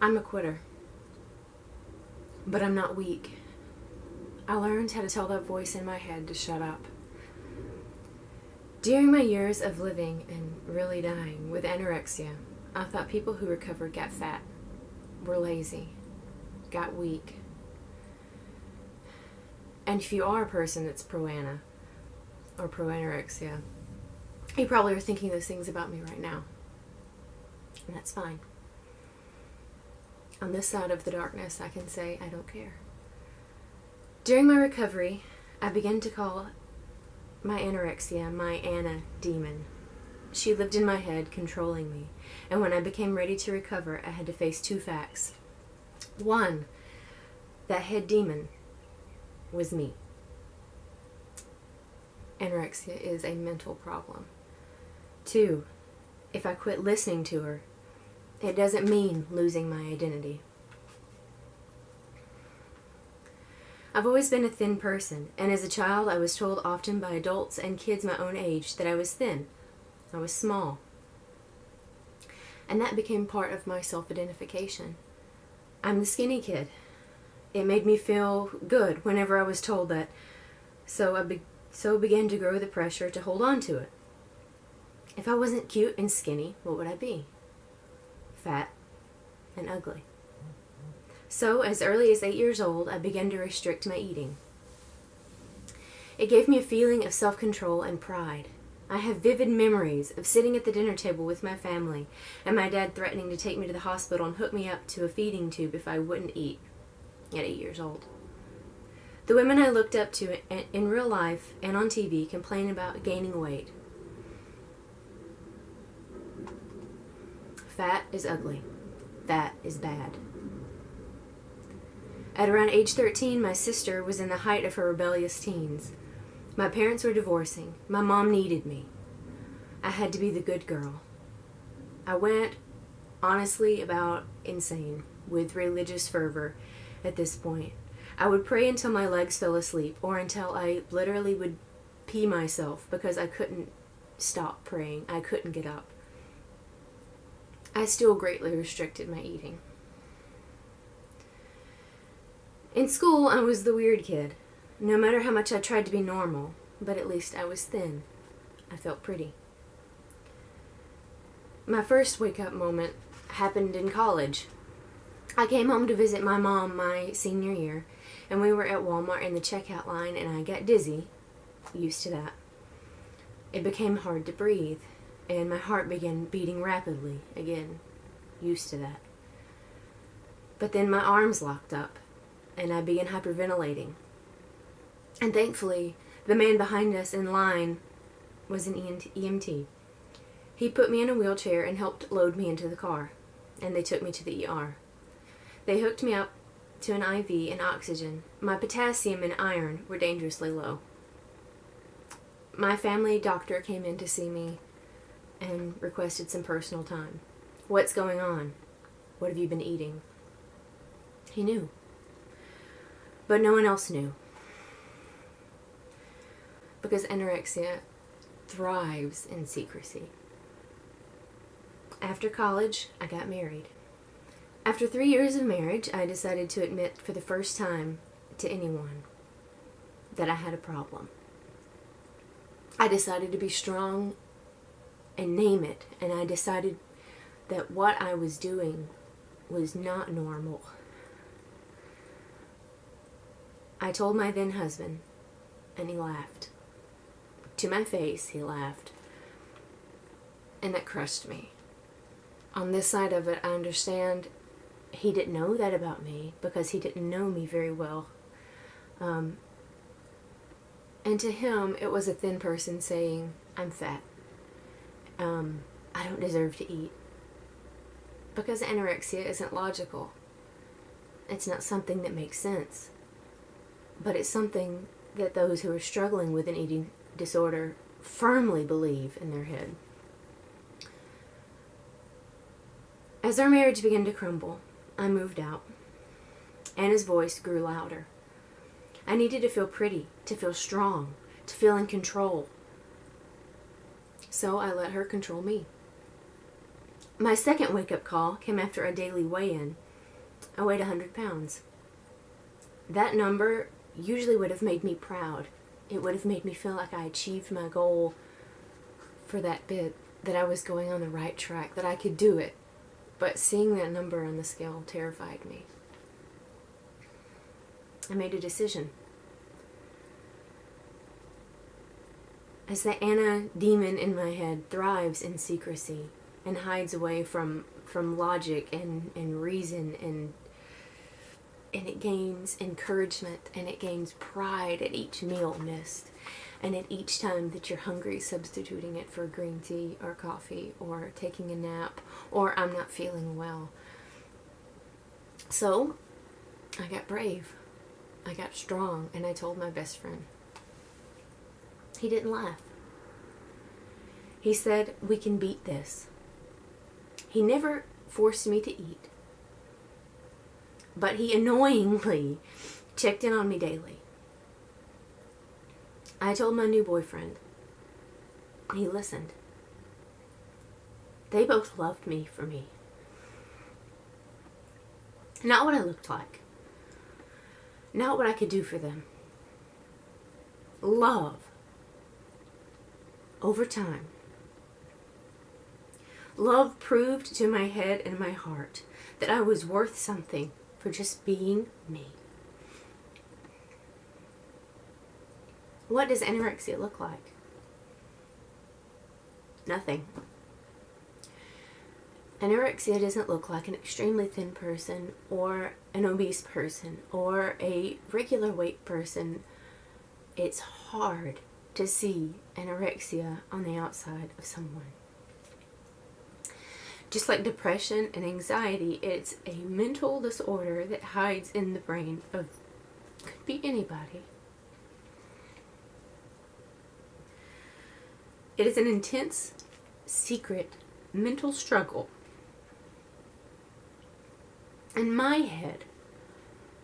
I'm a quitter, but I'm not weak. I learned how to tell that voice in my head to shut up. During my years of living and really dying with anorexia, I thought people who recovered got fat, were lazy, got weak. And if you are a person that's pro-ana or pro-anorexia, you probably are thinking those things about me right now. And that's fine. On this side of the darkness, I can say I don't care. During my recovery, I began to call my anorexia my Anna demon. She lived in my head, controlling me. And when I became ready to recover, I had to face two facts. One, that head demon was me. Anorexia is a mental problem. Two, if I quit listening to her, it doesn't mean losing my identity. I've always been a thin person, and as a child I was told often by adults and kids my own age that I was thin. I was small. And that became part of my self-identification. I'm the skinny kid. It made me feel good whenever I was told that, so I began to grow the pressure to hold on to it. If I wasn't cute and skinny, what would I be? Fat and ugly. So, as early as 8 years old, I began to restrict my eating. It gave me a feeling of self-control and pride. I have vivid memories of sitting at the dinner table with my family and my dad threatening to take me to the hospital and hook me up to a feeding tube if I wouldn't eat at 8 years old. The women I looked up to in real life and on TV complain about gaining weight. Fat is ugly. Fat is bad. At around age 13, my sister was in the height of her rebellious teens. My parents were divorcing. My mom needed me. I had to be the good girl. I went, honestly, about insane with religious fervor at this point. I would pray until my legs fell asleep or until I literally would pee myself because I couldn't stop praying. I couldn't get up. I still greatly restricted my eating. In school, I was the weird kid. No matter how much I tried to be normal, but at least I was thin. I felt pretty. My first wake-up moment happened in college. I came home to visit my mom my senior year, and we were at Walmart in the checkout line, and I got dizzy. Used to that. It became hard to breathe, and my heart began beating rapidly again. Used to that. But then my arms locked up, and I began hyperventilating. And thankfully, the man behind us in line was an EMT. He put me in a wheelchair and helped load me into the car, and they took me to the ER. They hooked me up to an IV and oxygen. My potassium and iron were dangerously low. My family doctor came in to see me and requested some personal time. What's going on? What have you been eating? He knew. But no one else knew. Because anorexia thrives in secrecy. After college, I got married. After 3 years of marriage, I decided to admit for the first time to anyone that I had a problem. I decided to be strong and name it, and I decided that what I was doing was not normal. I told my then husband, and he laughed. To my face, he laughed. And that crushed me. On this side of it, I understand he didn't know that about me because he didn't know me very well. And to him, it was a thin person saying, I'm fat. I don't deserve to eat. Because anorexia isn't logical. It's not something that makes sense. But it's something that those who are struggling with an eating disorder firmly believe in their head. As our marriage began to crumble, I moved out. Anna's voice grew louder. I needed to feel pretty, to feel strong, to feel in control. So I let her control me. My second wake-up call came after a daily weigh-in. I weighed 100 pounds. That number usually would have made me proud. It would have made me feel like I achieved my goal for that bit, that I was going on the right track, that I could do it. But seeing that number on the scale terrified me. I made a decision. As the Anna demon in my head thrives in secrecy and hides away from logic and reason, and it gains encouragement and it gains pride at each meal missed, and at each time that you're hungry, substituting it for green tea or coffee or taking a nap or I'm not feeling well. So I got brave. I got strong, and I told my best friend. He didn't laugh. He said, we can beat this. He never forced me to eat, but he annoyingly checked in on me daily. I told my new boyfriend. He listened. They both loved me for me. Not what I looked like. Not what I could do for them. Love. Over time. Love proved to my head and my heart that I was worth something for just being me. What does anorexia look like? Nothing. Anorexia doesn't look like an extremely thin person or an obese person or a regular weight person. It's hard to see anorexia on the outside of someone. Just like depression and anxiety, it's a mental disorder that hides in the brain of, could be anybody. It is an intense, secret, mental struggle. In my head,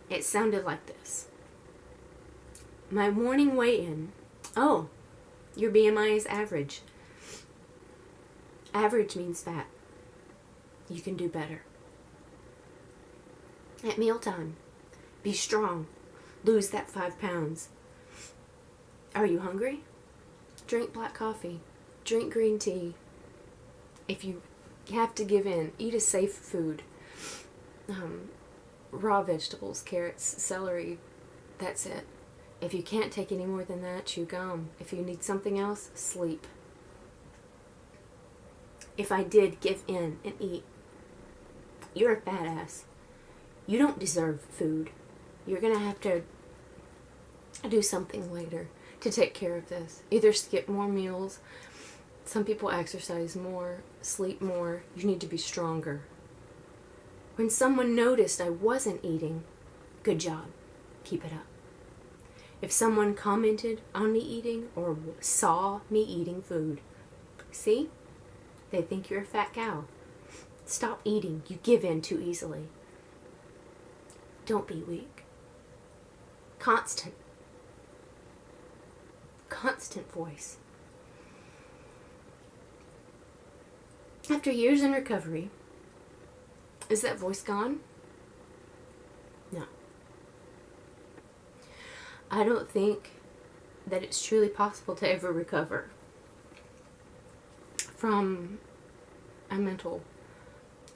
it sounded like this. My morning weigh-in, oh, your BMI is average. Average means fat. You can do better. At mealtime, be strong. Lose that 5 pounds. Are you hungry? Drink black coffee. Drink green tea. If you have to give in, eat a safe food. Raw vegetables, carrots, celery. That's it. If you can't take any more than that, chew gum. If you need something else, sleep. If I did give in and eat, you're a badass. You don't deserve food. You're going to have to do something later to take care of this. Either skip more meals. Some people exercise more, sleep more. You need to be stronger. When someone noticed I wasn't eating, good job. Keep it up. If someone commented on me eating or saw me eating food, see? They think you're a fat cow. Stop eating. You give in too easily. Don't be weak. Constant voice. After years in recovery, is that voice gone? No. I don't think that it's truly possible to ever recover from a mental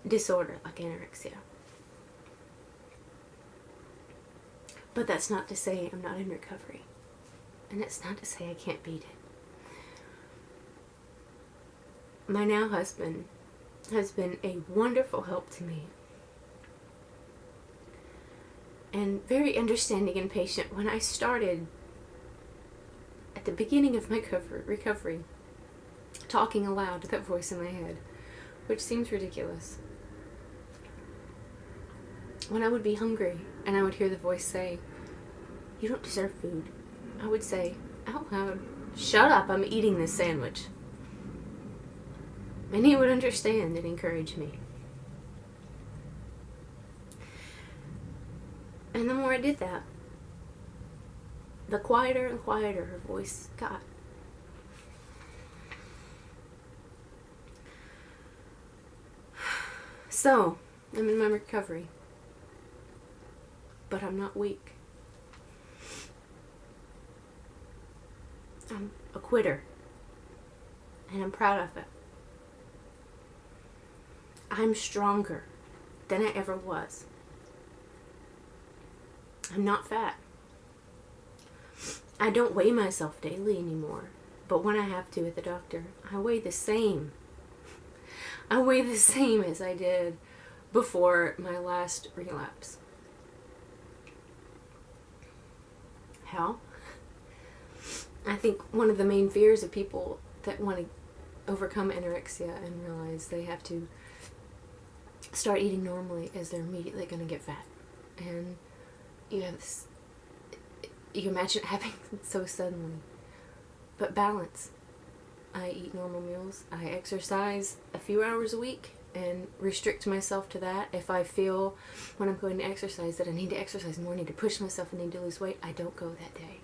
disorder like anorexia. But that's not to say I'm not in recovery. And it's not to say I can't beat it. My now husband has been a wonderful help to me. And very understanding and patient. When I started at the beginning of my recovery, talking aloud to that voice in my head, which seems ridiculous. When I would be hungry and I would hear the voice say, "You don't deserve food," I would say out loud, "Shut up, I'm eating this sandwich." And he would understand and encourage me. And the more I did that, the quieter and quieter her voice got. So, I'm in my recovery. but I'm not weak. I'm a quitter, and I'm proud of it. I'm stronger than I ever was. I'm not fat. I don't weigh myself daily anymore, but when I have to at the doctor, I weigh the same. I weigh the same as I did before my last relapse. How? I think one of the main fears of people that want to overcome anorexia and realize they have to start eating normally is they're immediately going to get fat. And you have this, you imagine it happening so suddenly. But balance. I eat normal meals. I exercise a few hours a week and restrict myself to that. If I feel when I'm going to exercise that I need to exercise more, I need to push myself, I need to lose weight, I don't go that day.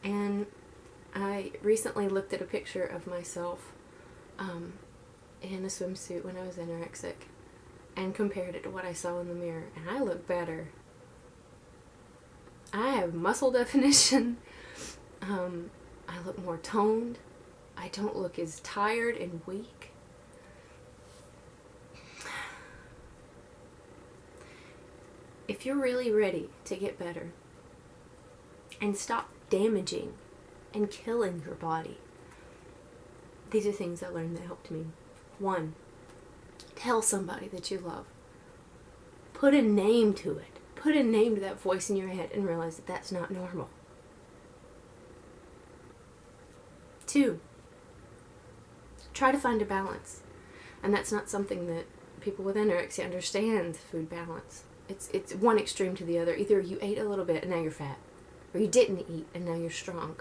And I recently looked at a picture of myself in a swimsuit when I was anorexic and compared it to what I saw in the mirror, and I look better. I have muscle definition. I look more toned. I don't look as tired and weak. If you're really ready to get better and stop damaging and killing your body, these are things I learned that helped me. 1, tell somebody that you love. Put a name to it. Put a name to that voice in your head and realize that that's not normal. 2, try to find a balance. And that's not something that people with anorexia understand, food balance. It's one extreme to the other. Either you ate a little bit and now you're fat, or you didn't eat and now you're strong.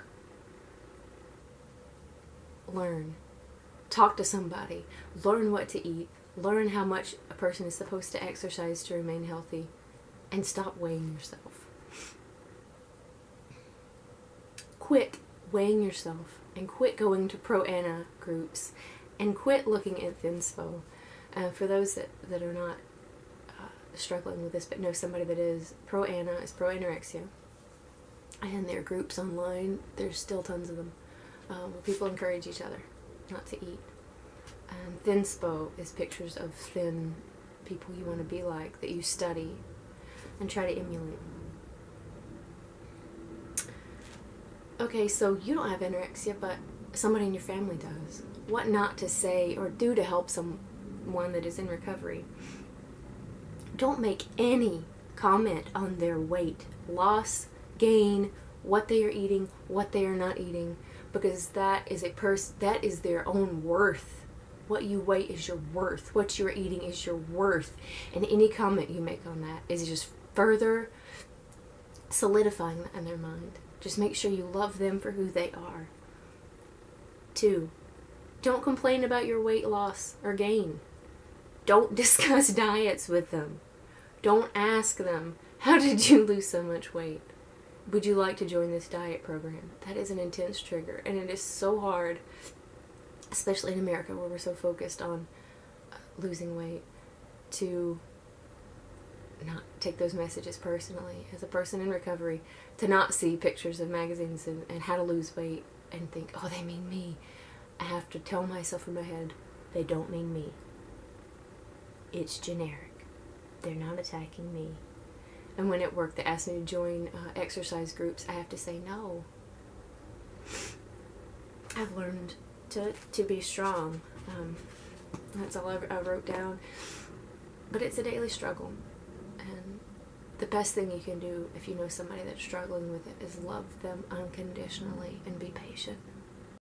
Learn. Talk to somebody. Learn what to eat. Learn how much a person is supposed to exercise to remain healthy. And stop weighing yourself. Quit weighing yourself and quit going to pro-ana groups and quit looking at Thinspo. For those that are not struggling with this but know somebody that is, pro-ana is pro-anorexia. And there are groups online, there's still tons of them, where people encourage each other not to eat. And Thinspo is pictures of thin people you want to be like, that you study and try to emulate. Okay, so you don't have anorexia, but somebody in your family does. What not to say or do to help someone that is in recovery? Don't make any comment on their weight, loss, gain, what they are eating, what they are not eating, because that is that is their own worth. What you weigh is your worth. What you're eating is your worth. And any comment you make on that is just further solidifying that in their mind. Just make sure you love them for who they are. 2, don't complain about your weight loss or gain. Don't discuss diets with them. Don't ask them, how did you lose so much weight? Would you like to join this diet program? That is an intense trigger, and it is so hard, especially in America where we're so focused on losing weight, to not take those messages personally. As a person in recovery, to not see pictures of magazines and how to lose weight and think, oh, they mean me. I have to tell myself in my head, they don't mean me. It's generic. They're not attacking me. And when at work they ask me to join exercise groups, I have to say no. I've learned to be strong. That's all I wrote down. But it's a daily struggle. And the best thing you can do if you know somebody that's struggling with it is love them unconditionally and be patient.